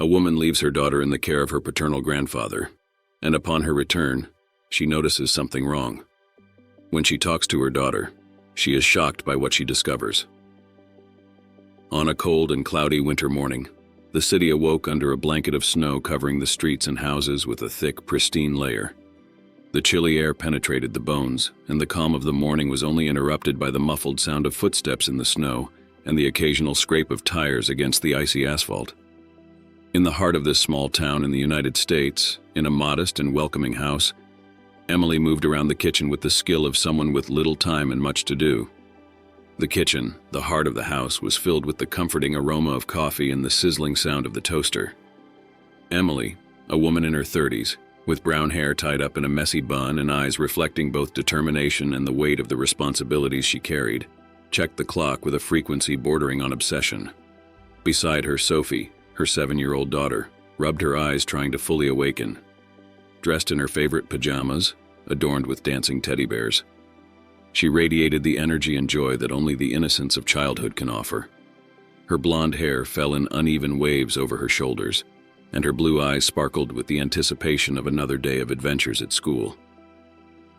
A woman leaves her daughter in the care of her paternal grandfather, and upon her return, she notices something wrong. When she talks to her daughter, she is shocked by what she discovers. On a cold and cloudy winter morning, the city awoke under a blanket of snow covering the streets and houses with a thick, pristine layer. The chilly air penetrated the bones, and the calm of the morning was only interrupted by the muffled sound of footsteps in the snow and the occasional scrape of tires against the icy asphalt. In the heart of this small town in the United States, in a modest and welcoming house, Emily moved around the kitchen with the skill of someone with little time and much to do. The kitchen, the heart of the house, was filled with the comforting aroma of coffee and the sizzling sound of the toaster. Emily, a woman in her 30s, with brown hair tied up in a messy bun and eyes reflecting both determination and the weight of the responsibilities she carried, checked the clock with a frequency bordering on obsession. Beside her, Sophie, her 7-year-old daughter, rubbed her eyes trying to fully awaken. Dressed in her favorite pajamas, adorned with dancing teddy bears, she radiated the energy and joy that only the innocence of childhood can offer. Her blonde hair fell in uneven waves over her shoulders, and her blue eyes sparkled with the anticipation of another day of adventures at school.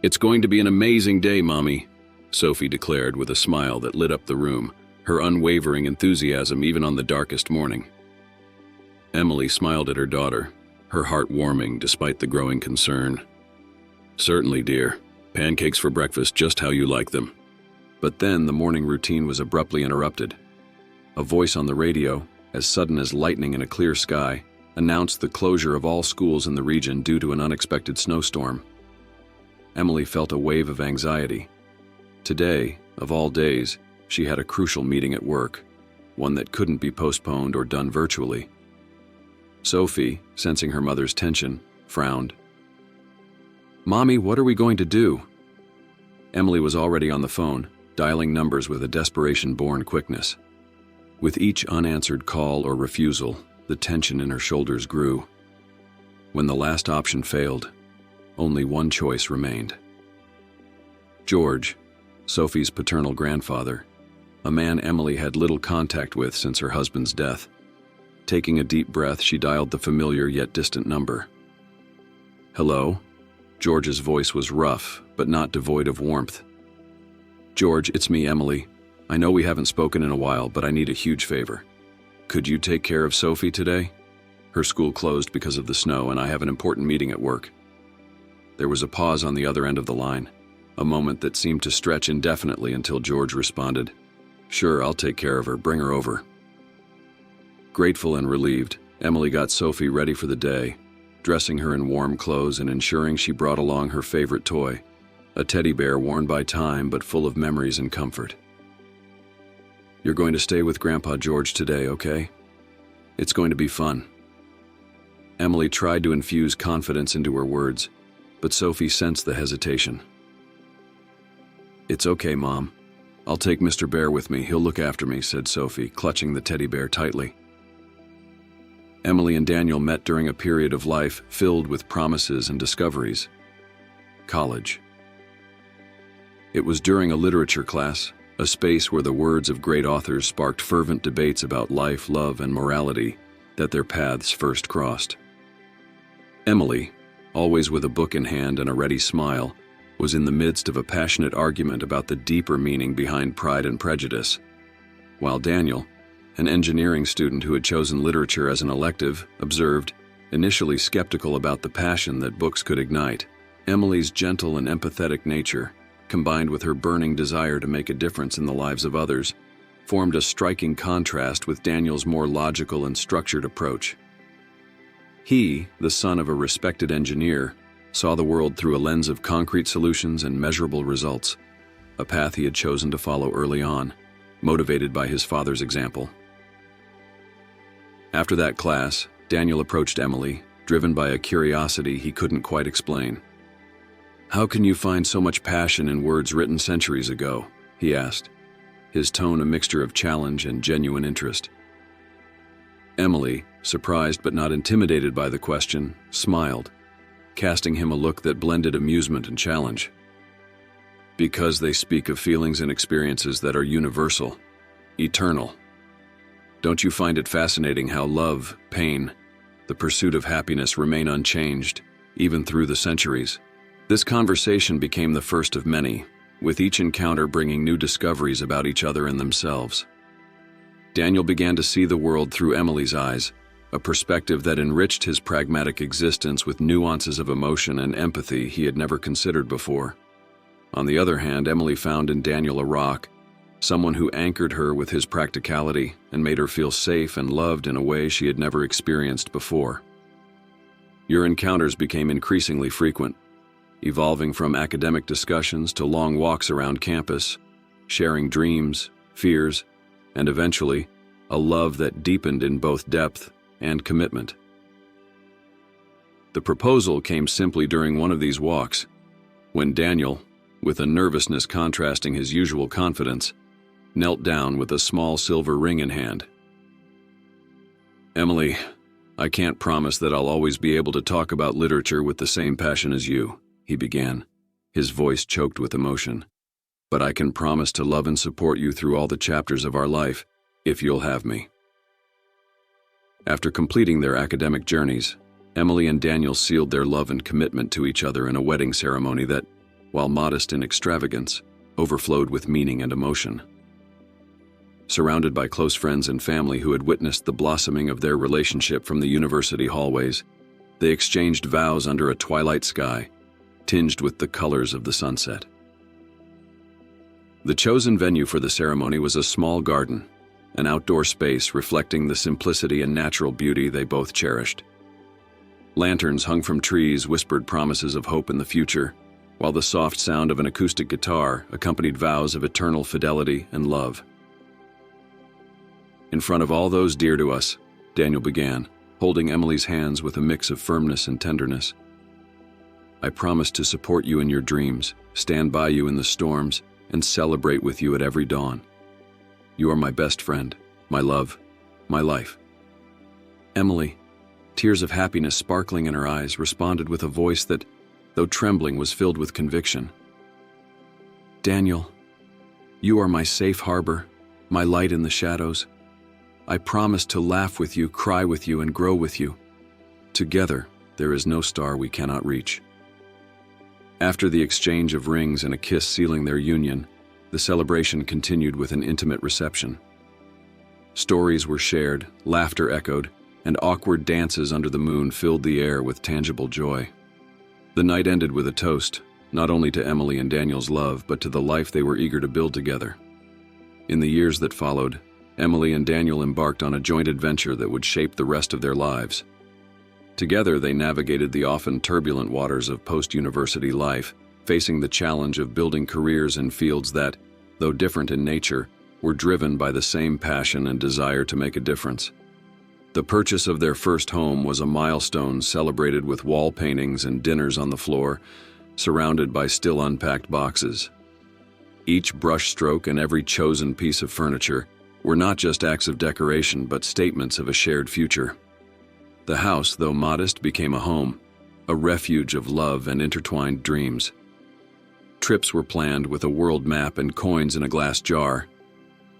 "It's going to be an amazing day, Mommy," Sophie declared with a smile that lit up the room, her unwavering enthusiasm even on the darkest morning. Emily smiled at her daughter, her heart warming despite the growing concern. "Certainly, dear. Pancakes for breakfast, just how you like them." But then the morning routine was abruptly interrupted. A voice on the radio, as sudden as lightning in a clear sky, announced the closure of all schools in the region due to an unexpected snowstorm. Emily felt a wave of anxiety. Today, of all days, she had a crucial meeting at work, one that couldn't be postponed or done virtually. Sophie, sensing her mother's tension, frowned. "Mommy, what are we going to do?" Emily was already on the phone, dialing numbers with a desperation-born quickness. With each unanswered call or refusal, the tension in her shoulders grew. When the last option failed, only one choice remained. George, Sophie's paternal grandfather, a man Emily had little contact with since her husband's death. Taking a deep breath, she dialed the familiar yet distant number. "Hello?" George's voice was rough, but not devoid of warmth. "George, it's me, Emily. I know we haven't spoken in a while, but I need a huge favor. Could you take care of Sophie today? Her school closed because of the snow, and I have an important meeting at work." There was a pause on the other end of the line, a moment that seemed to stretch indefinitely until George responded, "Sure, I'll take care of her. Bring her over." Grateful and relieved, Emily got Sophie ready for the day, dressing her in warm clothes and ensuring she brought along her favorite toy, a teddy bear worn by time but full of memories and comfort. "You're going to stay with Grandpa George today, okay? It's going to be fun." Emily tried to infuse confidence into her words, but Sophie sensed the hesitation. "It's okay, Mom. I'll take Mr. Bear with me. He'll look after me," said Sophie, clutching the teddy bear tightly. Emily and Daniel met during a period of life filled with promises and discoveries. College. It was during a literature class, a space where the words of great authors sparked fervent debates about life, love, and morality, that their paths first crossed. Emily, always with a book in hand and a ready smile, was in the midst of a passionate argument about the deeper meaning behind Pride and Prejudice, while Daniel, an engineering student who had chosen literature as an elective, observed, initially skeptical about the passion that books could ignite. Emily's gentle and empathetic nature, combined with her burning desire to make a difference in the lives of others, formed a striking contrast with Daniel's more logical and structured approach. He, the son of a respected engineer, saw the world through a lens of concrete solutions and measurable results, a path he had chosen to follow early on, motivated by his father's example. After that class, Daniel approached Emily, driven by a curiosity he couldn't quite explain. "How can you find so much passion in words written centuries ago?" he asked, his tone a mixture of challenge and genuine interest. Emily, surprised but not intimidated by the question, smiled, casting him a look that blended amusement and challenge. "Because they speak of feelings and experiences that are universal, eternal. Don't you find it fascinating how love, pain, the pursuit of happiness remain unchanged, even through the centuries. This conversation became the first of many, with each encounter bringing new discoveries about each other and themselves. Daniel began to see the world through Emily's eyes, a perspective that enriched his pragmatic existence with nuances of emotion and empathy he had never considered before. On the other hand, Emily found in Daniel a rock, someone who anchored her with his practicality and made her feel safe and loved in a way she had never experienced before. Your encounters became increasingly frequent, evolving from academic discussions to long walks around campus, sharing dreams, fears, and eventually, a love that deepened in both depth and commitment. The proposal came simply during one of these walks, when Daniel, with a nervousness contrasting his usual confidence, knelt down with a small silver ring in hand. "Emily, I can't promise that I'll always be able to talk about literature with the same passion as you," he began, his voice choked with emotion. "But I can promise to love and support you through all the chapters of our life, if you'll have me." After completing their academic journeys, Emily and Daniel sealed their love and commitment to each other in a wedding ceremony that, while modest in extravagance, overflowed with meaning and emotion. Surrounded by close friends and family who had witnessed the blossoming of their relationship from the university hallways, they exchanged vows under a twilight sky, tinged with the colors of the sunset. The chosen venue for the ceremony was a small garden, an outdoor space reflecting the simplicity and natural beauty they both cherished. Lanterns hung from trees whispered promises of hope in the future, while the soft sound of an acoustic guitar accompanied vows of eternal fidelity and love. "In front of all those dear to us," Daniel began, holding Emily's hands with a mix of firmness and tenderness. "I promise to support you in your dreams, stand by you in the storms, and celebrate with you at every dawn. You are my best friend, my love, my life." Emily, tears of happiness sparkling in her eyes, responded with a voice that, though trembling, was filled with conviction. "Daniel, you are my safe harbor, my light in the shadows. I promise to laugh with you, cry with you, and grow with you. Together, there is no star we cannot reach." After the exchange of rings and a kiss sealing their union, the celebration continued with an intimate reception. Stories were shared, laughter echoed, and awkward dances under the moon filled the air with tangible joy. The night ended with a toast, not only to Emily and Daniel's love, but to the life they were eager to build together. In the years that followed, Emily and Daniel embarked on a joint adventure that would shape the rest of their lives. Together, they navigated the often turbulent waters of post-university life, facing the challenge of building careers in fields that, though different in nature, were driven by the same passion and desire to make a difference. The purchase of their first home was a milestone celebrated with wall paintings and dinners on the floor, surrounded by still unpacked boxes. Each brushstroke and every chosen piece of furniture were not just acts of decoration but statements of a shared future. The house, though modest, became a home, a refuge of love and intertwined dreams. Trips were planned with a world map and coins in a glass jar,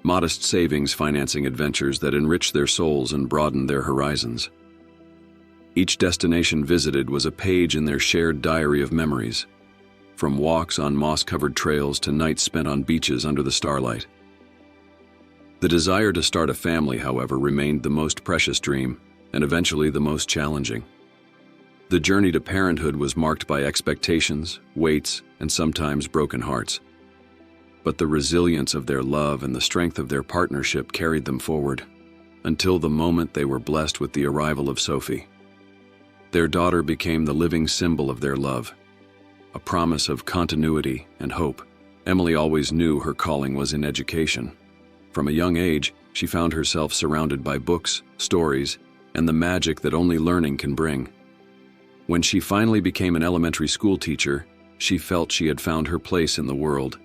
modest savings financing adventures that enriched their souls and broadened their horizons. Each destination visited was a page in their shared diary of memories, from walks on moss-covered trails to nights spent on beaches under the starlight. The desire to start a family, however, remained the most precious dream, and eventually the most challenging. The journey to parenthood was marked by expectations, weights, and sometimes broken hearts. But the resilience of their love and the strength of their partnership carried them forward, until the moment they were blessed with the arrival of Sophie. Their daughter became the living symbol of their love, a promise of continuity and hope. Emily always knew her calling was in education. From a young age, she found herself surrounded by books, stories, and the magic that only learning can bring. When she finally became an elementary school teacher, she felt she had found her place in the world.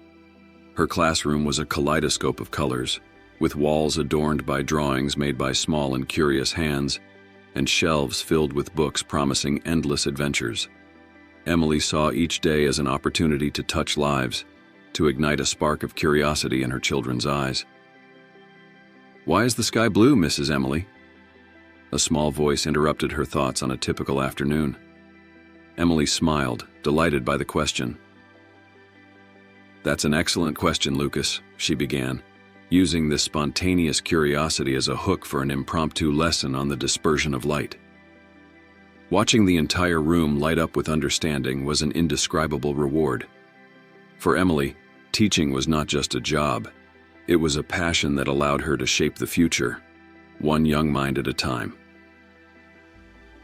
Her classroom was a kaleidoscope of colors, with walls adorned by drawings made by small and curious hands, and shelves filled with books promising endless adventures. Emily saw each day as an opportunity to touch lives, to ignite a spark of curiosity in her children's eyes. "Why is the sky blue, Mrs. Emily?" A small voice interrupted her thoughts on a typical afternoon. Emily smiled, delighted by the question. "That's an excellent question, Lucas," she began, using this spontaneous curiosity as a hook for an impromptu lesson on the dispersion of light. Watching the entire room light up with understanding was an indescribable reward. For Emily, teaching was not just a job. It was a passion that allowed her to shape the future, one young mind at a time.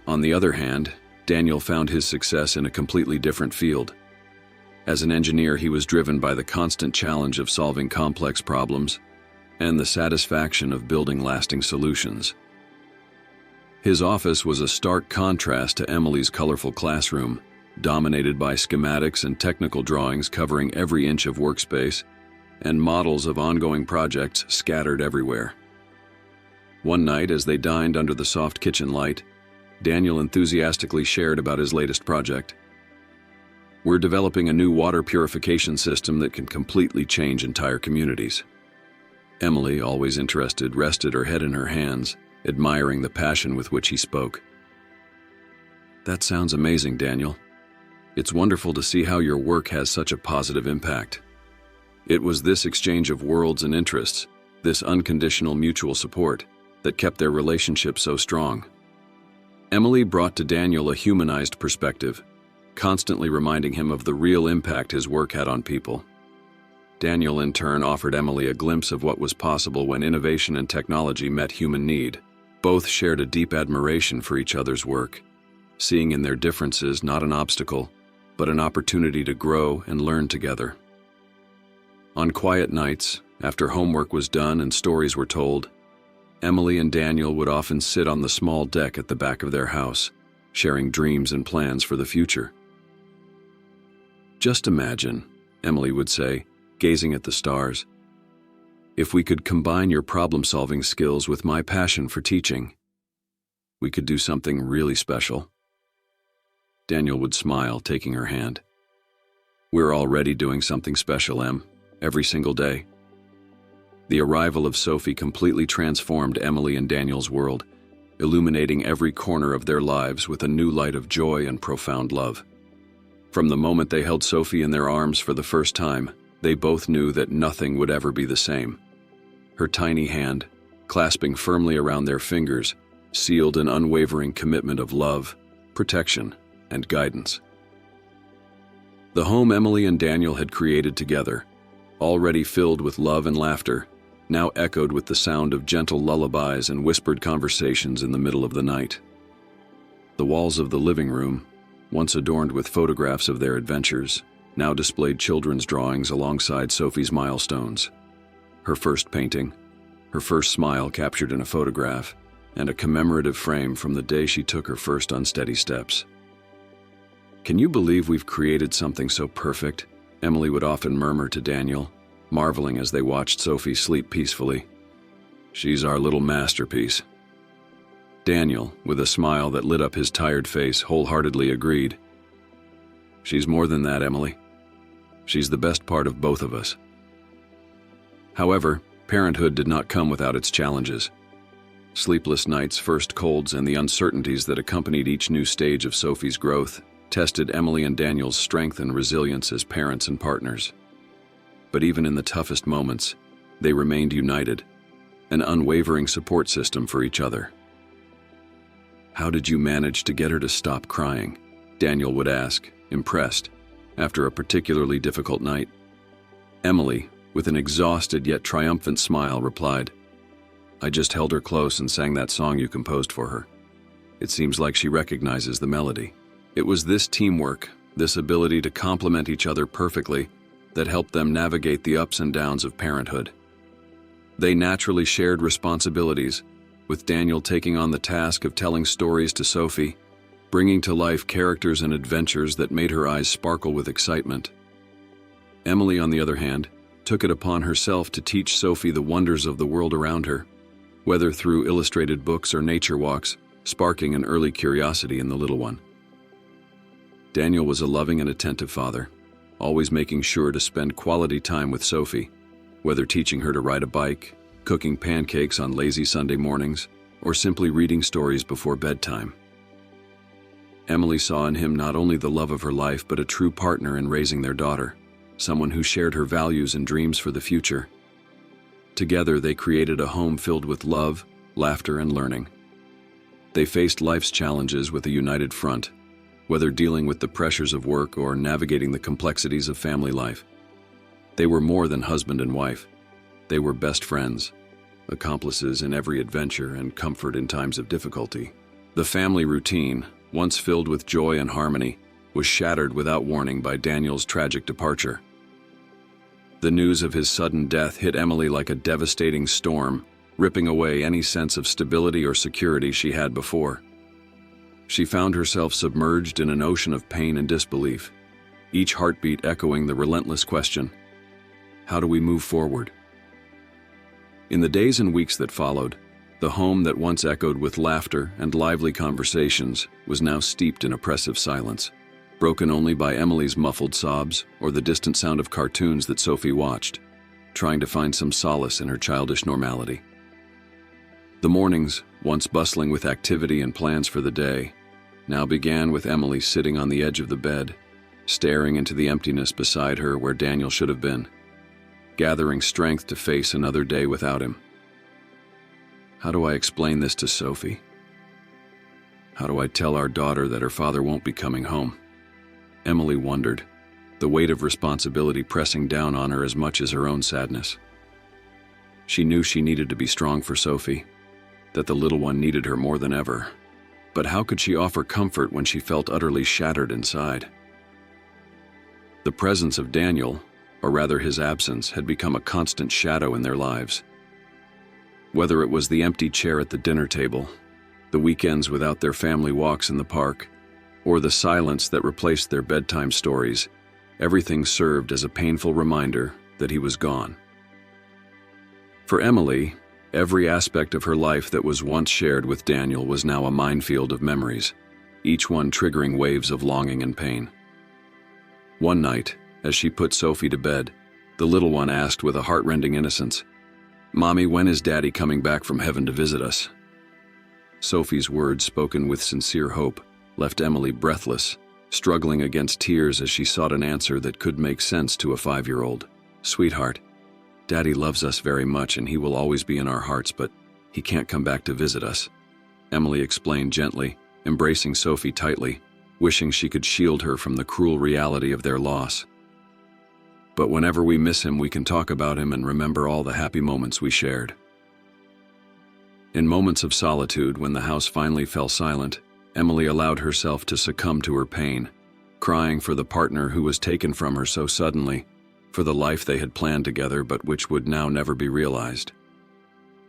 On the other hand, Daniel found his success in a completely different field. As an engineer, he was driven by the constant challenge of solving complex problems and the satisfaction of building lasting solutions. His office was a stark contrast to Emily's colorful classroom, dominated by schematics and technical drawings covering every inch of workspace and models of ongoing projects scattered everywhere. One night, as they dined under the soft kitchen light, Daniel enthusiastically shared about his latest project. "We're developing a new water purification system that can completely change entire communities." Emily, always interested, rested her head in her hands, admiring the passion with which he spoke. "That sounds amazing, Daniel. It's wonderful to see how your work has such a positive impact." It was this exchange of worlds and interests, this unconditional mutual support, that kept their relationship so strong. Emily brought to Daniel a humanized perspective, constantly reminding him of the real impact his work had on people. Daniel, in turn, offered Emily a glimpse of what was possible when innovation and technology met human need. Both shared a deep admiration for each other's work, seeing in their differences not an obstacle, but an opportunity to grow and learn together. On quiet nights, after homework was done and stories were told, Emily and Daniel would often sit on the small deck at the back of their house, sharing dreams and plans for the future. "Just imagine," Emily would say, gazing at the stars, "if we could combine your problem-solving skills with my passion for teaching. We could do something really special." Daniel would smile, taking her hand. "We're already doing something special, Em, every single day." The arrival of Sophie completely transformed Emily and Daniel's world, illuminating every corner of their lives with a new light of joy and profound love. From the moment they held Sophie in their arms for the first time, they both knew that nothing would ever be the same. Her tiny hand, clasping firmly around their fingers, sealed an unwavering commitment of love, protection, and guidance. The home Emily and Daniel had created together, already filled with love and laughter, now echoed with the sound of gentle lullabies and whispered conversations in the middle of the night. The walls of the living room, once adorned with photographs of their adventures, now displayed children's drawings alongside Sophie's milestones. Her first painting, her first smile captured in a photograph, and a commemorative frame from the day she took her first unsteady steps. "Can you believe we've created something so perfect?" Emily would often murmur to Daniel, marveling as they watched Sophie sleep peacefully. "She's our little masterpiece." Daniel, with a smile that lit up his tired face, wholeheartedly agreed. "She's more than that, Emily. She's the best part of both of us." However, parenthood did not come without its challenges. Sleepless nights, first colds, and the uncertainties that accompanied each new stage of Sophie's growth tested Emily and Daniel's strength and resilience as parents and partners. But even in the toughest moments, they remained united, an unwavering support system for each other. "How did you manage to get her to stop crying?" Daniel would ask, impressed, after a particularly difficult night. Emily, with an exhausted yet triumphant smile, replied, "I just held her close and sang that song you composed for her. It seems like she recognizes the melody." It was this teamwork, this ability to complement each other perfectly, that helped them navigate the ups and downs of parenthood. They naturally shared responsibilities, with Daniel taking on the task of telling stories to Sophie, bringing to life characters and adventures that made her eyes sparkle with excitement. Emily, on the other hand, took it upon herself to teach Sophie the wonders of the world around her, whether through illustrated books or nature walks, sparking an early curiosity in the little one. Daniel was a loving and attentive father, always making sure to spend quality time with Sophie, whether teaching her to ride a bike, cooking pancakes on lazy Sunday mornings, or simply reading stories before bedtime. Emily saw in him not only the love of her life but a true partner in raising their daughter, someone who shared her values and dreams for the future. Together they created a home filled with love, laughter, and learning. They faced life's challenges with a united front, whether dealing with the pressures of work or navigating the complexities of family life. They were more than husband and wife. They were best friends, accomplices in every adventure and comfort in times of difficulty. The family routine, once filled with joy and harmony, was shattered without warning by Daniel's tragic departure. The news of his sudden death hit Emily like a devastating storm, ripping away any sense of stability or security she had before. She found herself submerged in an ocean of pain and disbelief, each heartbeat echoing the relentless question, how do we move forward? In the days and weeks that followed, the home that once echoed with laughter and lively conversations was now steeped in oppressive silence, broken only by Emily's muffled sobs or the distant sound of cartoons that Sophie watched, trying to find some solace in her childish normality. The mornings, once bustling with activity and plans for the day, now began with Emily sitting on the edge of the bed, staring into the emptiness beside her where Daniel should have been, gathering strength to face another day without him. How do I explain this to Sophie? How do I tell our daughter that her father won't be coming home? Emily wondered, the weight of responsibility pressing down on her as much as her own sadness. She knew she needed to be strong for Sophie, that the little one needed her more than ever. But how could she offer comfort when she felt utterly shattered inside? The presence of Daniel, or rather his absence, had become a constant shadow in their lives. Whether it was the empty chair at the dinner table, the weekends without their family walks in the park, or the silence that replaced their bedtime stories, everything served as a painful reminder that he was gone. For Emily, every aspect of her life that was once shared with Daniel was now a minefield of memories, each one triggering waves of longing and pain. One night, as she put Sophie to bed, the little one asked with a heart-rending innocence, "Mommy, when is Daddy coming back from heaven to visit us?" Sophie's words, spoken with sincere hope, left Emily breathless, struggling against tears as she sought an answer that could make sense to a 5-year-old. "Sweetheart, Daddy loves us very much and he will always be in our hearts, but he can't come back to visit us," Emily explained gently, embracing Sophie tightly, wishing she could shield her from the cruel reality of their loss. "But whenever we miss him, we can talk about him and remember all the happy moments we shared." In moments of solitude, when the house finally fell silent, Emily allowed herself to succumb to her pain, crying for the partner who was taken from her so suddenly, for the life they had planned together but which would now never be realized.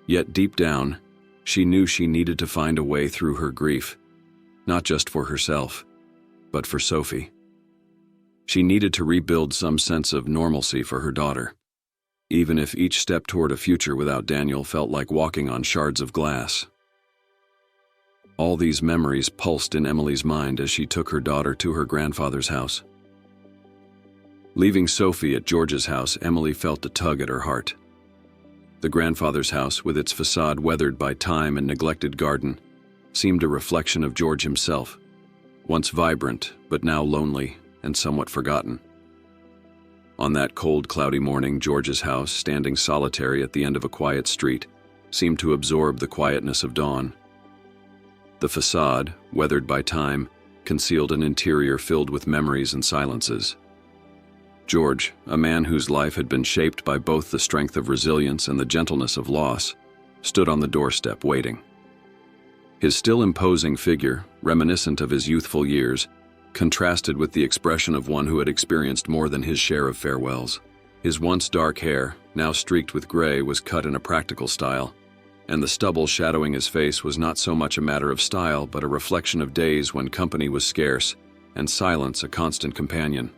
Yet deep down, she knew she needed to find a way through her grief, not just for herself, but for Sophie. She needed to rebuild some sense of normalcy for her daughter, even if each step toward a future without Daniel felt like walking on shards of glass. All these memories pulsed in Emily's mind as she took her daughter to her grandfather's house. Leaving Sophie at George's house, Emily felt a tug at her heart. The grandfather's house, with its facade weathered by time and neglected garden, seemed a reflection of George himself, once vibrant but now lonely and somewhat forgotten. On that cold, cloudy morning, George's house, standing solitary at the end of a quiet street, seemed to absorb the quietness of dawn. The facade, weathered by time, concealed an interior filled with memories and silences. George, a man whose life had been shaped by both the strength of resilience and the gentleness of loss, stood on the doorstep waiting. His still imposing figure, reminiscent of his youthful years, contrasted with the expression of one who had experienced more than his share of farewells. His once dark hair, now streaked with gray, was cut in a practical style, and the stubble shadowing his face was not so much a matter of style but a reflection of days when company was scarce and silence a constant companion.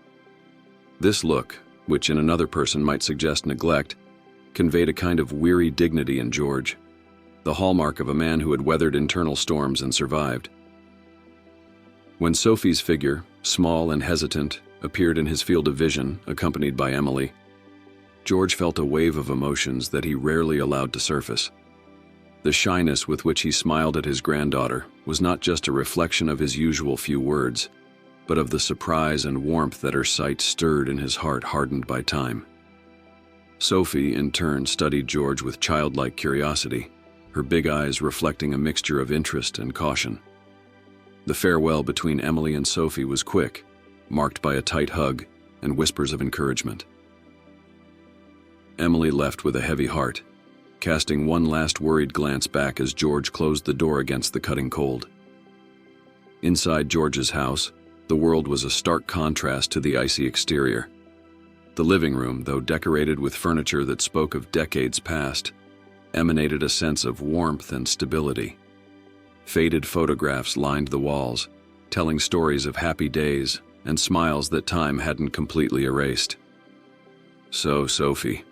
This look, which in another person might suggest neglect, conveyed a kind of weary dignity in George, the hallmark of a man who had weathered internal storms and survived. When Sophie's figure, small and hesitant, appeared in his field of vision, accompanied by Emily, George felt a wave of emotions that he rarely allowed to surface. The shyness with which he smiled at his granddaughter was not just a reflection of his usual few words, but of the surprise and warmth that her sight stirred in his heart hardened by time. Sophie, in turn, studied George with childlike curiosity, her big eyes reflecting a mixture of interest and caution. The farewell between Emily and Sophie was quick, marked by a tight hug and whispers of encouragement. Emily left with a heavy heart, casting one last worried glance back as George closed the door against the cutting cold. Inside George's house, the world was a stark contrast to the icy exterior. The living room, though decorated with furniture that spoke of decades past, emanated a sense of warmth and stability. Faded photographs lined the walls, telling stories of happy days and smiles that time hadn't completely erased. "So, Sophie,"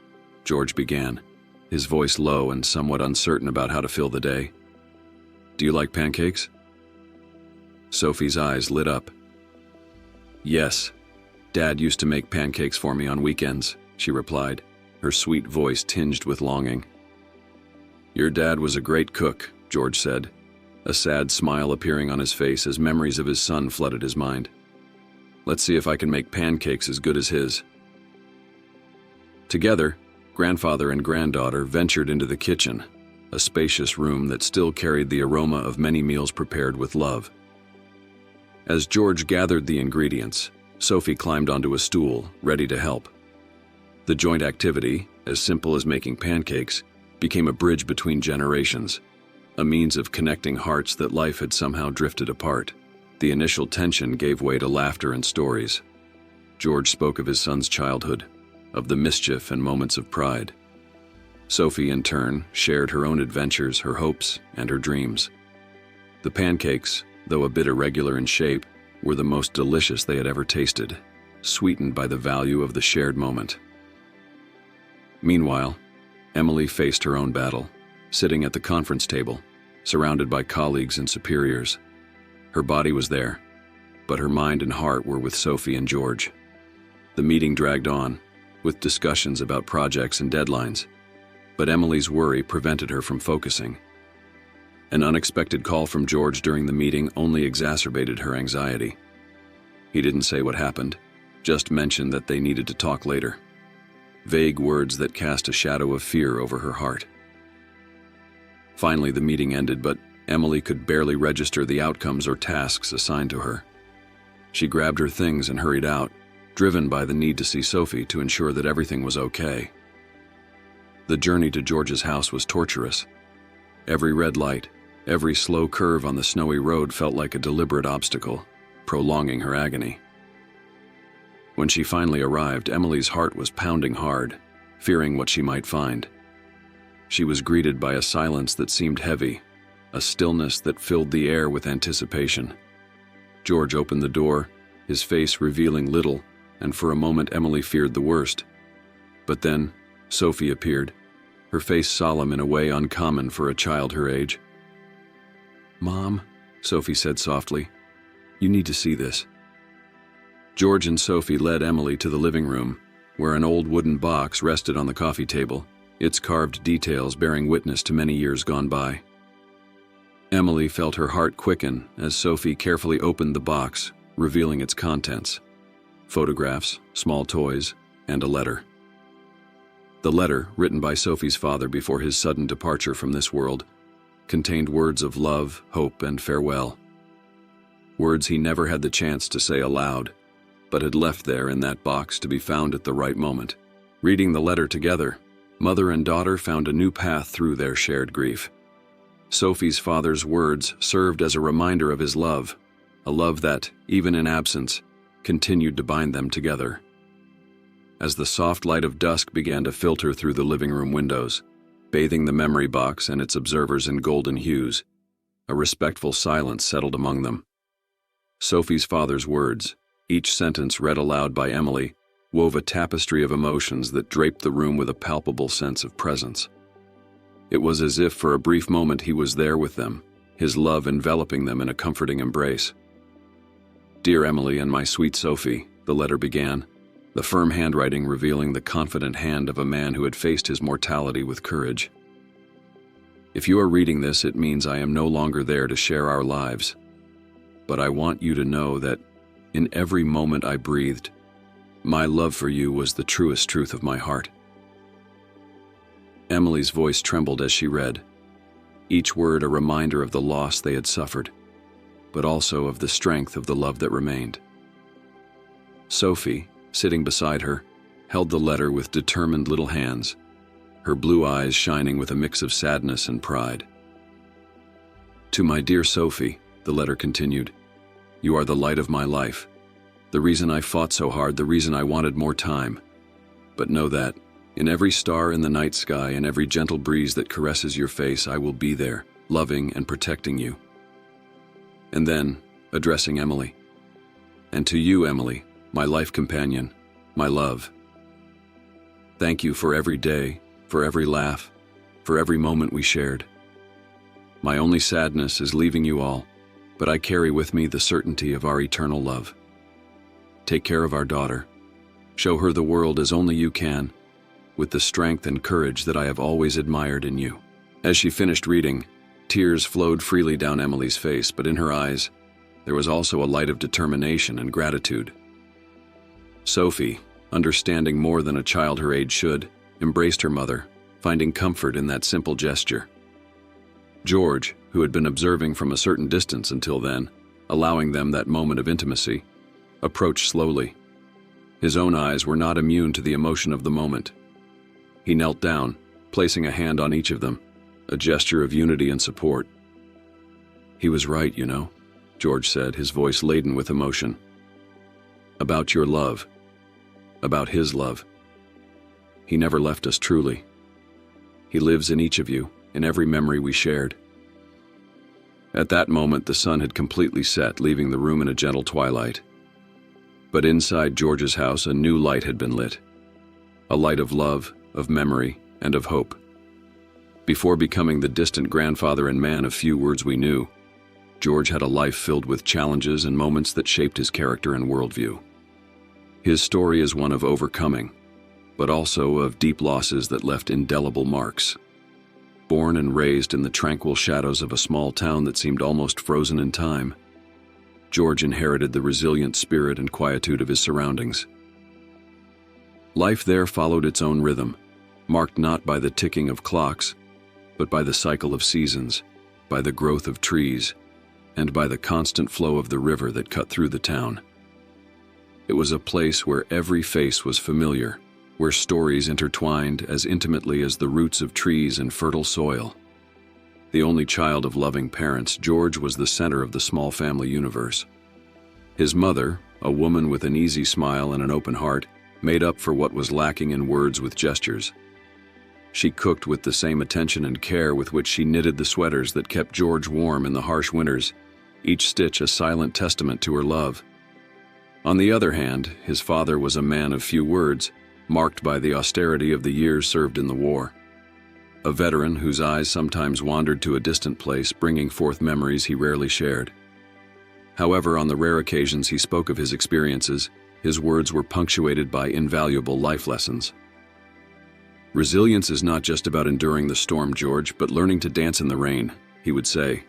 George began, his voice low and somewhat uncertain about how to fill the day. "Do you like pancakes?" Sophie's eyes lit up. "Yes, Dad used to make pancakes for me on weekends," she replied, her sweet voice tinged with longing. "Your dad was a great cook," George said, a sad smile appearing on his face as memories of his son flooded his mind. "Let's see if I can make pancakes as good as his." Together, grandfather and granddaughter ventured into the kitchen, a spacious room that still carried the aroma of many meals prepared with love. As George gathered the ingredients, Sophie climbed onto a stool, ready to help. The joint activity, as simple as making pancakes, became a bridge between generations, a means of connecting hearts that life had somehow drifted apart. The initial tension gave way to laughter and stories. George spoke of his son's childhood, of the mischief and moments of pride. Sophie, in turn, shared her own adventures, her hopes, and her dreams. The pancakes, though a bit irregular in shape, were the most delicious they had ever tasted, sweetened by the value of the shared moment. Meanwhile, Emily faced her own battle, sitting at the conference table, surrounded by colleagues and superiors. Her body was there, but her mind and heart were with Sophie and George. The meeting dragged on, with discussions about projects and deadlines, but Emily's worry prevented her from focusing. An unexpected call from George during the meeting only exacerbated her anxiety. He didn't say what happened, just mentioned that they needed to talk later. Vague words that cast a shadow of fear over her heart. Finally, the meeting ended, but Emily could barely register the outcomes or tasks assigned to her. She grabbed her things and hurried out, driven by the need to see Sophie to ensure that everything was okay. The journey to George's house was torturous. Every red light, every slow curve on the snowy road felt like a deliberate obstacle, prolonging her agony. When she finally arrived, Emily's heart was pounding hard, fearing what she might find. She was greeted by a silence that seemed heavy, a stillness that filled the air with anticipation. George opened the door, his face revealing little, and for a moment Emily feared the worst. But then, Sophie appeared, her face solemn in a way uncommon for a child her age. "Mom," Sophie said softly, "you need to see this." George and Sophie led Emily to the living room, where an old wooden box rested on the coffee table, its carved details bearing witness to many years gone by. Emily felt her heart quicken as Sophie carefully opened the box, revealing its contents: photographs, small toys, and a letter. The letter, written by Sophie's father before his sudden departure from this world, contained words of love, hope, and farewell. Words he never had the chance to say aloud, but had left there in that box to be found at the right moment. Reading the letter together, mother and daughter found a new path through their shared grief. Sophie's father's words served as a reminder of his love, a love that, even in absence, continued to bind them together. As the soft light of dusk began to filter through the living room windows, bathing the memory box and its observers in golden hues, a respectful silence settled among them. Sophie's father's words, each sentence read aloud by Emily, wove a tapestry of emotions that draped the room with a palpable sense of presence. It was as if for a brief moment he was there with them, his love enveloping them in a comforting embrace. "Dear Emily and my sweet Sophie," the letter began, the firm handwriting revealing the confident hand of a man who had faced his mortality with courage. If you are reading this, it means I am no longer there to share our lives. But I want you to know that in every moment I breathed, my love for you was the truest truth of my heart. Emily's voice trembled as she read, each word a reminder of the loss they had suffered, but also of the strength of the love that remained. Sophie, sitting beside her, held the letter with determined little hands, her blue eyes shining with a mix of sadness and pride. To my dear Sophie, the letter continued, you are the light of my life, the reason I fought so hard, the reason I wanted more time. But know that, in every star in the night sky and every gentle breeze that caresses your face, I will be there, loving and protecting you. And then, addressing Emily, and to you, Emily, my life companion, my love. Thank you for every day, for every laugh, for every moment we shared. My only sadness is leaving you all, but I carry with me the certainty of our eternal love. Take care of our daughter. Show her the world as only you can, with the strength and courage that I have always admired in you. As she finished reading, tears flowed freely down Emily's face, but in her eyes, there was also a light of determination and gratitude. Sophie, understanding more than a child her age should, embraced her mother, finding comfort in that simple gesture. George, who had been observing from a certain distance until then, allowing them that moment of intimacy, approached slowly. His own eyes were not immune to the emotion of the moment. He knelt down, placing a hand on each of them, a gesture of unity and support. He was right, you know, George said, his voice laden with emotion. About your love. About his love. He never left us truly. He lives in each of you, in every memory we shared. At that moment, the sun had completely set, leaving the room in a gentle twilight. But inside George's house, a new light had been lit. A light of love, of memory, and of hope. Before becoming the distant grandfather and man of few words we knew, George had a life filled with challenges and moments that shaped his character and worldview. His story is one of overcoming, but also of deep losses that left indelible marks. Born and raised in the tranquil shadows of a small town that seemed almost frozen in time, George inherited the resilient spirit and quietude of his surroundings. Life there followed its own rhythm, marked not by the ticking of clocks, but by the cycle of seasons, by the growth of trees, and by the constant flow of the river that cut through the town. It was a place where every face was familiar, where stories intertwined as intimately as the roots of trees and fertile soil. The only child of loving parents, George was the center of the small family universe. His mother, a woman with an easy smile and an open heart, made up for what was lacking in words with gestures. She cooked with the same attention and care with which she knitted the sweaters that kept George warm in the harsh winters, each stitch a silent testament to her love. On the other hand, his father was a man of few words, marked by the austerity of the years served in the war. A veteran whose eyes sometimes wandered to a distant place, bringing forth memories he rarely shared. However, on the rare occasions he spoke of his experiences, his words were punctuated by invaluable life lessons. Resilience is not just about enduring the storm, George, but learning to dance in the rain, he would say,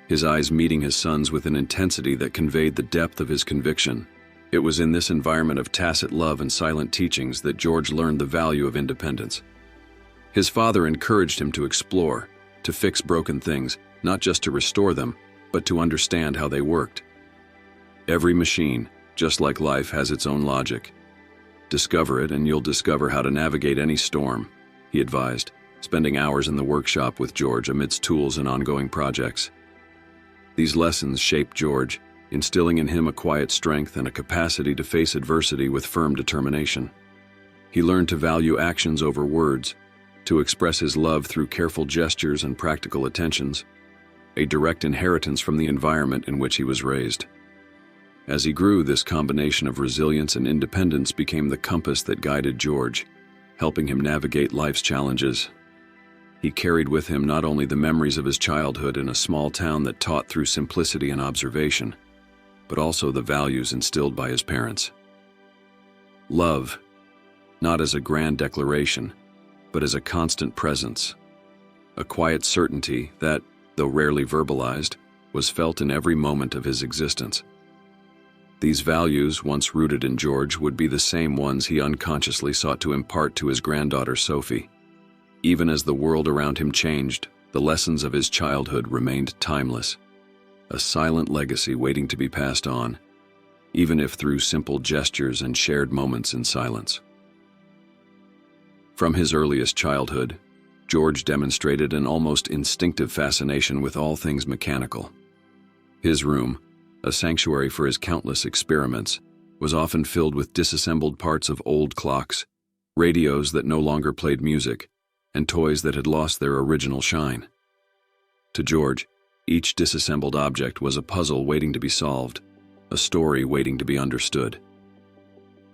his eyes meeting his son's with an intensity that conveyed the depth of his conviction. It was in this environment of tacit love and silent teachings that George learned the value of independence. His father encouraged him to explore, to fix broken things, not just to restore them, but to understand how they worked. Every machine, just like life, has its own logic. Discover it and you'll discover how to navigate any storm, he advised, spending hours in the workshop with George amidst tools and ongoing projects. These lessons shaped George, instilling in him a quiet strength and a capacity to face adversity with firm determination. He learned to value actions over words, to express his love through careful gestures and practical attentions, a direct inheritance from the environment in which he was raised. As he grew, this combination of resilience and independence became the compass that guided George, helping him navigate life's challenges. He carried with him not only the memories of his childhood in a small town that taught through simplicity and observation, but also the values instilled by his parents. Love, not as a grand declaration, but as a constant presence. a quiet certainty that, though rarely verbalized, was felt in every moment of his existence. These values, once rooted in George, would be the same ones he unconsciously sought to impart to his granddaughter Sophie. Even as the world around him changed, the lessons of his childhood remained timeless, a silent legacy waiting to be passed on, even if through simple gestures and shared moments in silence. From his earliest childhood, George demonstrated an almost instinctive fascination with all things mechanical. His room, a sanctuary for his countless experiments, was often filled with disassembled parts of old clocks, radios that no longer played music, and toys that had lost their original shine. To George, each disassembled object was a puzzle waiting to be solved, a story waiting to be understood.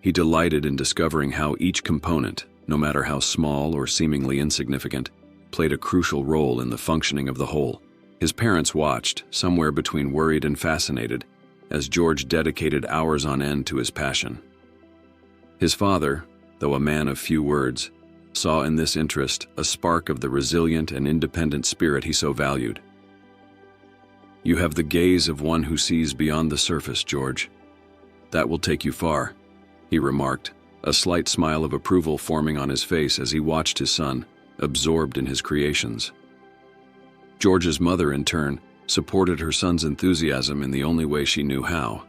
He delighted in discovering how each component, no matter how small or seemingly insignificant, played a crucial role in the functioning of the whole. His parents watched, somewhere between worried and fascinated, as George dedicated hours on end to his passion. His father, though a man of few words, saw in this interest a spark of the resilient and independent spirit he so valued. "You have the gaze of one who sees beyond the surface, George. That will take you far," he remarked, a slight smile of approval forming on his face as he watched his son, absorbed in his creations. George's mother, in turn, supported her son's enthusiasm in the only way she knew how,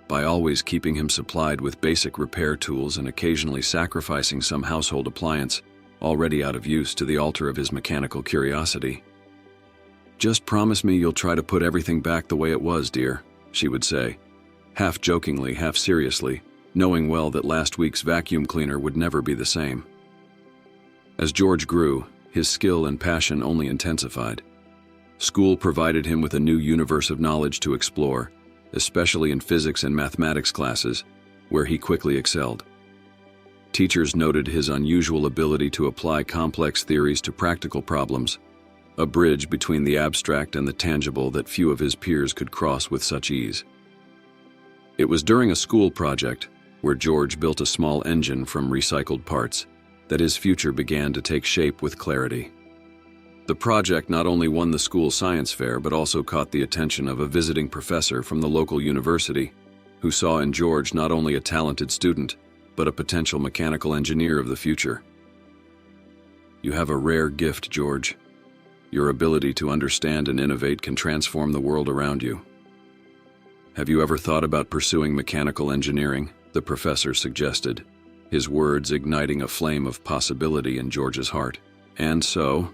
by always keeping him supplied with basic repair tools and occasionally sacrificing some household appliance already out of use to the altar of his mechanical curiosity. "Just promise me you'll try to put everything back the way it was, dear," she would say, half jokingly, half seriously, knowing well that last week's vacuum cleaner would never be the same. As George grew, his skill and passion only intensified. School provided him with a new universe of knowledge to explore, especially in physics and mathematics classes, where he quickly excelled. Teachers noted his unusual ability to apply complex theories to practical problems, a bridge between the abstract and the tangible that few of his peers could cross with such ease. It was during a school project, where George built a small engine from recycled parts, that his future began to take shape with clarity. The project not only won the school science fair but also caught the attention of a visiting professor from the local university, who saw in George not only a talented student, but a potential mechanical engineer of the future. "You have a rare gift, George. Your ability to understand and innovate can transform the world around you. Have you ever thought about pursuing mechanical engineering?" the professor suggested, his words igniting a flame of possibility in George's heart. And so,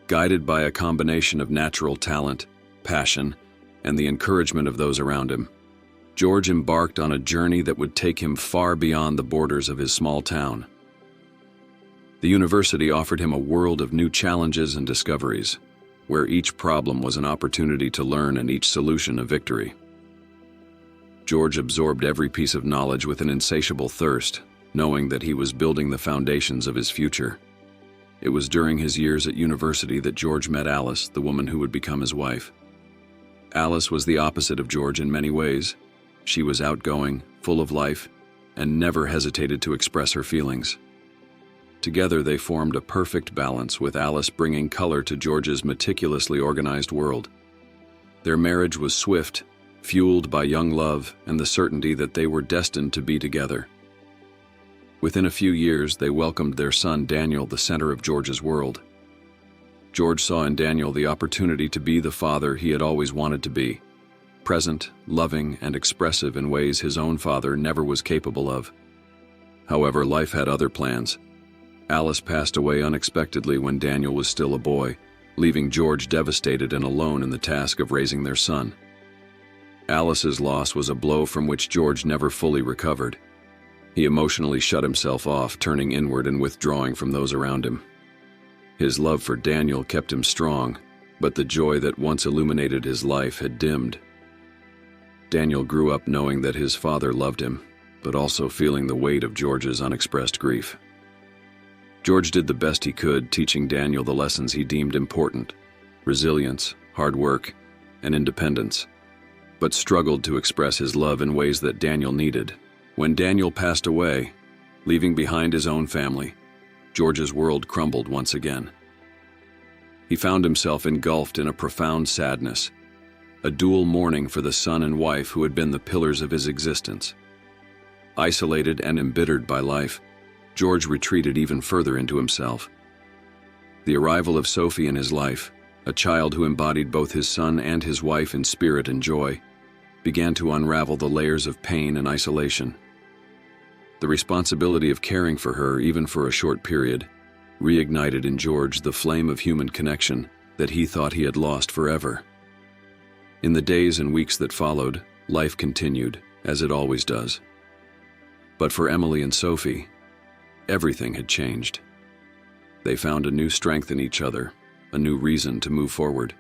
guided by a combination of natural talent, passion, and the encouragement of those around him, George embarked on a journey that would take him far beyond the borders of his small town. The university offered him a world of new challenges and discoveries, where each problem was an opportunity to learn and each solution a victory. George absorbed every piece of knowledge with an insatiable thirst, knowing that he was building the foundations of his future. It was during his years at university that George met Alice, the woman who would become his wife. Alice was the opposite of George in many ways. She was outgoing, full of life, and never hesitated to express her feelings. Together they formed a perfect balance, with Alice bringing color to George's meticulously organized world. Their marriage was swift, fueled by young love and the certainty that they were destined to be together. Within a few years, they welcomed their son Daniel, the center of George's world. George saw in Daniel the opportunity to be the father he had always wanted to be, present, loving, and expressive in ways his own father never was capable of. However, life had other plans. Alice passed away unexpectedly when Daniel was still a boy, leaving George devastated and alone in the task of raising their son. Alice's loss was a blow from which George never fully recovered. He emotionally shut himself off, turning inward and withdrawing from those around him. His love for Daniel kept him strong, but the joy that once illuminated his life had dimmed. Daniel grew up knowing that his father loved him, but also feeling the weight of George's unexpressed grief. George did the best he could, teaching Daniel the lessons he deemed important: resilience, hard work, and independence, but struggled to express his love in ways that Daniel needed. When Daniel passed away, leaving behind his own family, George's world crumbled once again. He found himself engulfed in a profound sadness, a dual mourning for the son and wife who had been the pillars of his existence. Isolated and embittered by life, George retreated even further into himself. The arrival of Sophie in his life, a child who embodied both his son and his wife in spirit and joy, began to unravel the layers of pain and isolation. The responsibility of caring for her, even for a short period, reignited in George the flame of human connection that he thought he had lost forever. In the days and weeks that followed, life continued, as it always does. But for Emily and Sophie, everything had changed. They found a new strength in each other, a new reason to move forward.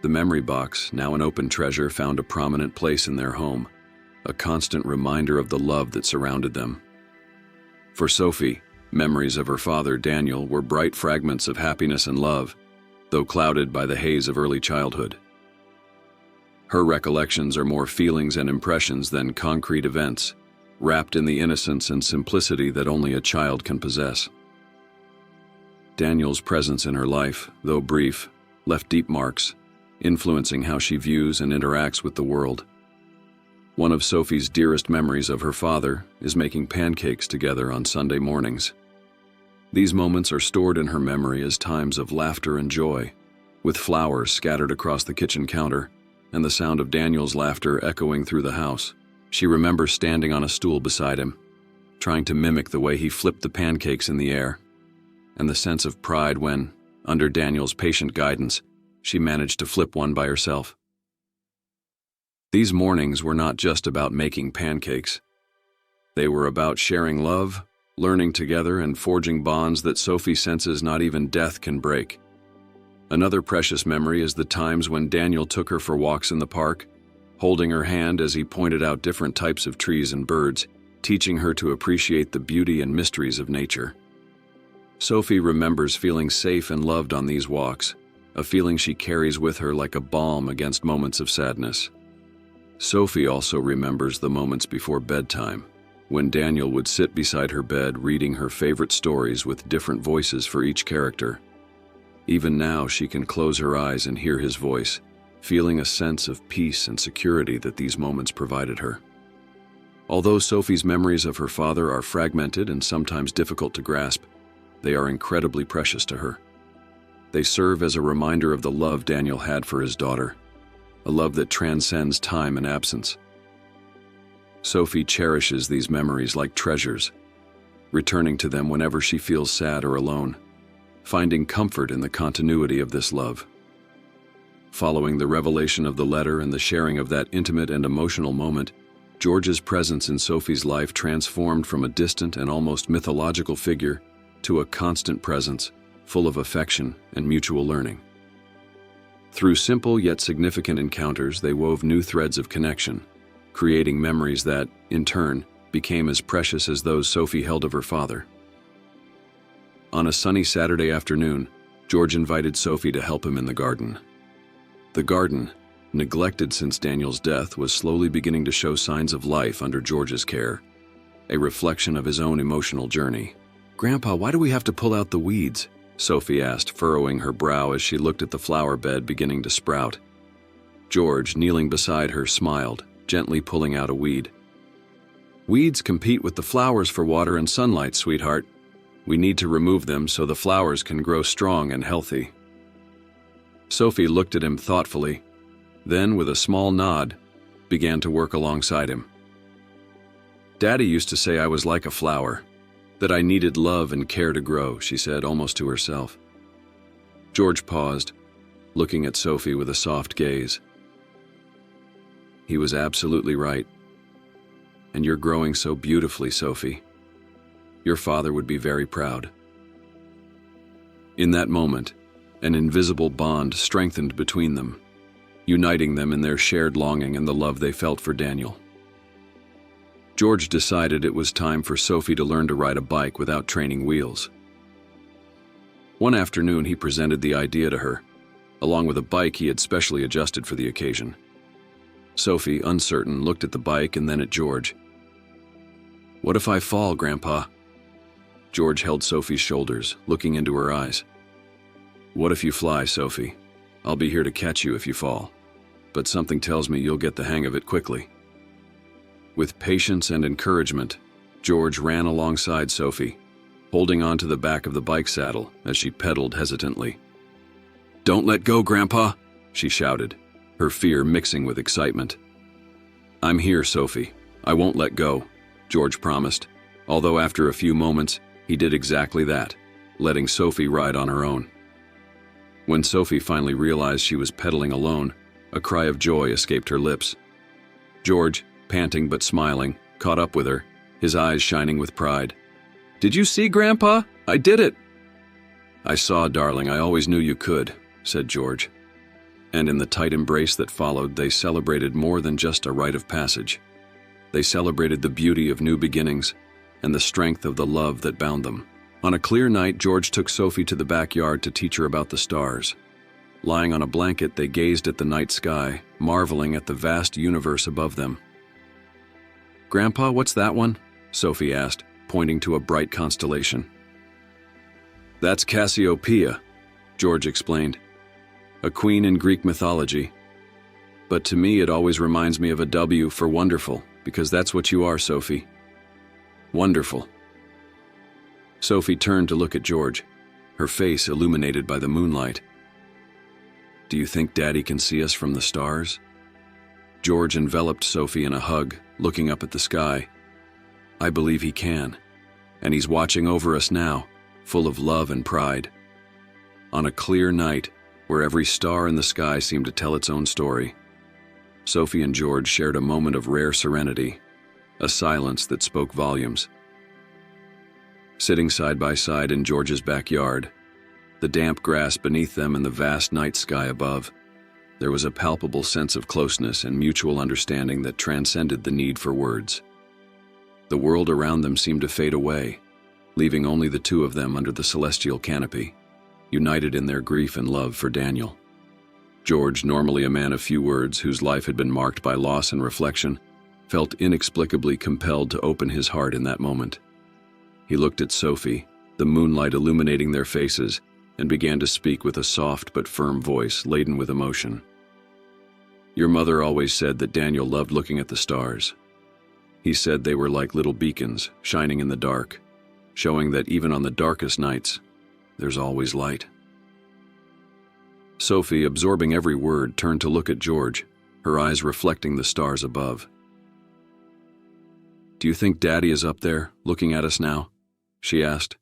The memory box, now an open treasure, found a prominent place in their home, a constant reminder of the love that surrounded them. For Sophie, memories of her father, Daniel, were bright fragments of happiness and love, though clouded by the haze of early childhood. Her recollections are more feelings and impressions than concrete events, wrapped in the innocence and simplicity that only a child can possess. Daniel's presence in her life, though brief, left deep marks, influencing how she views and interacts with the world. One of Sophie's dearest memories of her father is making pancakes together on Sunday mornings. These moments are stored in her memory as times of laughter and joy, with flowers scattered across the kitchen counter and the sound of Daniel's laughter echoing through the house. She remembers standing on a stool beside him, trying to mimic the way he flipped the pancakes in the air, and the sense of pride when, under Daniel's patient guidance, she managed to flip one by herself. These mornings were not just about making pancakes. They were about sharing love, learning together, and forging bonds that Sophie senses not even death can break. Another precious memory is the times when Daniel took her for walks in the park, holding her hand as he pointed out different types of trees and birds, teaching her to appreciate the beauty and mysteries of nature. Sophie remembers feeling safe and loved on these walks, a feeling she carries with her like a balm against moments of sadness. Sophie also remembers the moments before bedtime, when Daniel would sit beside her bed reading her favorite stories with different voices for each character. Even now, she can close her eyes and hear his voice, feeling a sense of peace and security that these moments provided her. Although Sophie's memories of her father are fragmented and sometimes difficult to grasp, they are incredibly precious to her. They serve as a reminder of the love Daniel had for his daughter, a love that transcends time and absence. Sophie cherishes these memories like treasures, returning to them whenever she feels sad or alone, finding comfort in the continuity of this love. Following the revelation of the letter and the sharing of that intimate and emotional moment, George's presence in Sophie's life transformed from a distant and almost mythological figure to a constant presence, full of affection and mutual learning. Through simple yet significant encounters, they wove new threads of connection, creating memories that, in turn, became as precious as those Sophie held of her father. On a sunny Saturday afternoon, George invited Sophie to help him in the garden. The garden, neglected since Daniel's death, was slowly beginning to show signs of life under George's care, a reflection of his own emotional journey. "Grandpa, why do we have to pull out the weeds?" Sophie asked, furrowing her brow as she looked at the flower bed beginning to sprout. George, kneeling beside her, smiled, gently pulling out a weed. "Weeds compete with the flowers for water and sunlight, sweetheart. We need to remove them so the flowers can grow strong and healthy." Sophie looked at him thoughtfully, then, with a small nod, began to work alongside him. "Daddy used to say I was like a flower, that I needed love and care to grow," she said, almost to herself. George paused, looking at Sophie with a soft gaze. He was absolutely right. "And you're growing so beautifully, Sophie. Your father would be very proud." In that moment, an invisible bond strengthened between them, uniting them in their shared longing and the love they felt for Daniel. George decided it was time for Sophie to learn to ride a bike without training wheels. One afternoon, he presented the idea to her, along with a bike he had specially adjusted for the occasion. Sophie, uncertain, looked at the bike and then at George. "What if I fall, Grandpa?" George held Sophie's shoulders, looking into her eyes. "What if you fly, Sophie? I'll be here to catch you if you fall. But something tells me you'll get the hang of it quickly." With patience and encouragement, George ran alongside Sophie, holding onto the back of the bike saddle as she pedaled hesitantly. "Don't let go, Grandpa," she shouted, her fear mixing with excitement. "I'm here, Sophie. I won't let go," George promised, although after a few moments, he did exactly that, letting Sophie ride on her own. When Sophie finally realized she was pedaling alone, a cry of joy escaped her lips. George, panting but smiling, caught up with her, his eyes shining with pride. "Did you see, Grandpa? I did it!" "I saw, darling. I always knew you could," said George. And in the tight embrace that followed, they celebrated more than just a rite of passage. They celebrated the beauty of new beginnings and the strength of the love that bound them. On a clear night, George took Sophie to the backyard to teach her about the stars. Lying on a blanket, they gazed at the night sky, marveling at the vast universe above them. "Grandpa, what's that one?" Sophie asked, pointing to a bright constellation. "That's Cassiopeia," George explained, "a queen in Greek mythology. But to me, it always reminds me of a W for wonderful, because that's what you are, Sophie. Wonderful." Sophie turned to look at George, her face illuminated by the moonlight. "Do you think Daddy can see us from the stars?" George enveloped Sophie in a hug, looking up at the sky. "I believe he can, and he's watching over us now, full of love and pride." On a clear night, where every star in the sky seemed to tell its own story, Sophie and George shared a moment of rare serenity, a silence that spoke volumes. Sitting side by side in George's backyard, the damp grass beneath them and the vast night sky above, there was a palpable sense of closeness and mutual understanding that transcended the need for words. The world around them seemed to fade away, leaving only the two of them under the celestial canopy, united in their grief and love for Daniel. George, normally a man of few words whose life had been marked by loss and reflection, felt inexplicably compelled to open his heart in that moment. He looked at Sophie, the moonlight illuminating their faces, and began to speak with a soft but firm voice laden with emotion. "Your mother always said that Daniel loved looking at the stars. He said they were like little beacons shining in the dark, showing that even on the darkest nights, there's always light." Sophie, absorbing every word, turned to look at George, her eyes reflecting the stars above. "Do you think Daddy is up there, looking at us now?" she asked,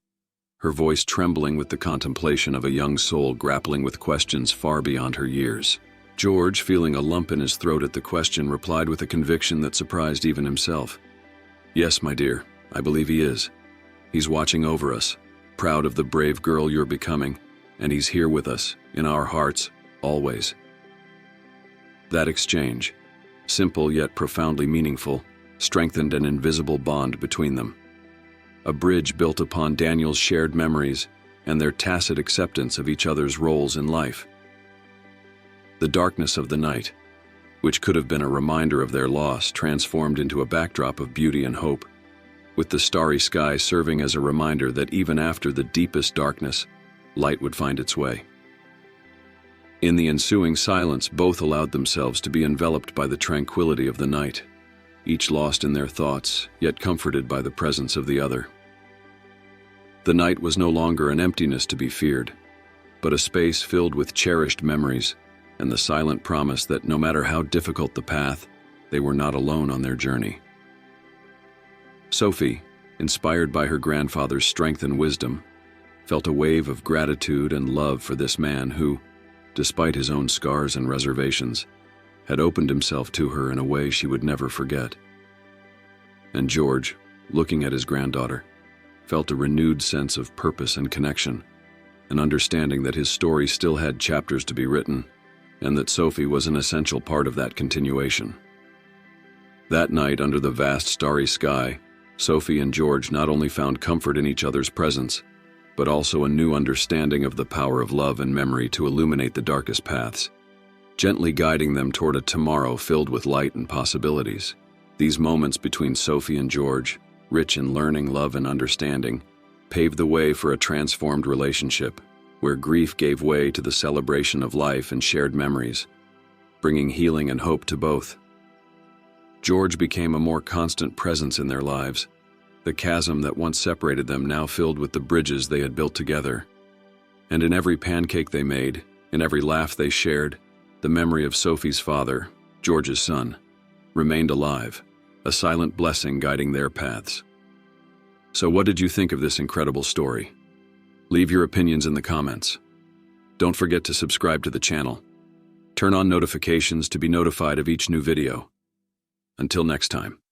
her voice trembling with the contemplation of a young soul grappling with questions far beyond her years. George, feeling a lump in his throat at the question, replied with a conviction that surprised even himself. "Yes, my dear, I believe he is. He's watching over us, proud of the brave girl you're becoming, and he's here with us, in our hearts, always." That exchange, simple yet profoundly meaningful, strengthened an invisible bond between them. A bridge built upon Daniel's shared memories and their tacit acceptance of each other's roles in life. The darkness of the night, which could have been a reminder of their loss, transformed into a backdrop of beauty and hope, with the starry sky serving as a reminder that even after the deepest darkness, light would find its way. In the ensuing silence, both allowed themselves to be enveloped by the tranquility of the night, each lost in their thoughts, yet comforted by the presence of the other. The night was no longer an emptiness to be feared, but a space filled with cherished memories and the silent promise that no matter how difficult the path, they were not alone on their journey. Sophie, inspired by her grandfather's strength and wisdom, felt a wave of gratitude and love for this man who, despite his own scars and reservations, had opened himself to her in a way she would never forget. And George, looking at his granddaughter, felt a renewed sense of purpose and connection, an understanding that his story still had chapters to be written, and that Sophie was an essential part of that continuation. That night, under the vast starry sky, Sophie and George not only found comfort in each other's presence, but also a new understanding of the power of love and memory to illuminate the darkest paths, gently guiding them toward a tomorrow filled with light and possibilities. These moments between Sophie and George, rich in learning, love, and understanding, paved the way for a transformed relationship, where grief gave way to the celebration of life and shared memories, bringing healing and hope to both. George became a more constant presence in their lives, the chasm that once separated them now filled with the bridges they had built together. And in every pancake they made, in every laugh they shared, the memory of Sophie's father, George's son, remained alive, a silent blessing guiding their paths. So what did you think of this incredible story? Leave your opinions in the comments. Don't forget to subscribe to the channel. Turn on notifications to be notified of each new video. Until next time.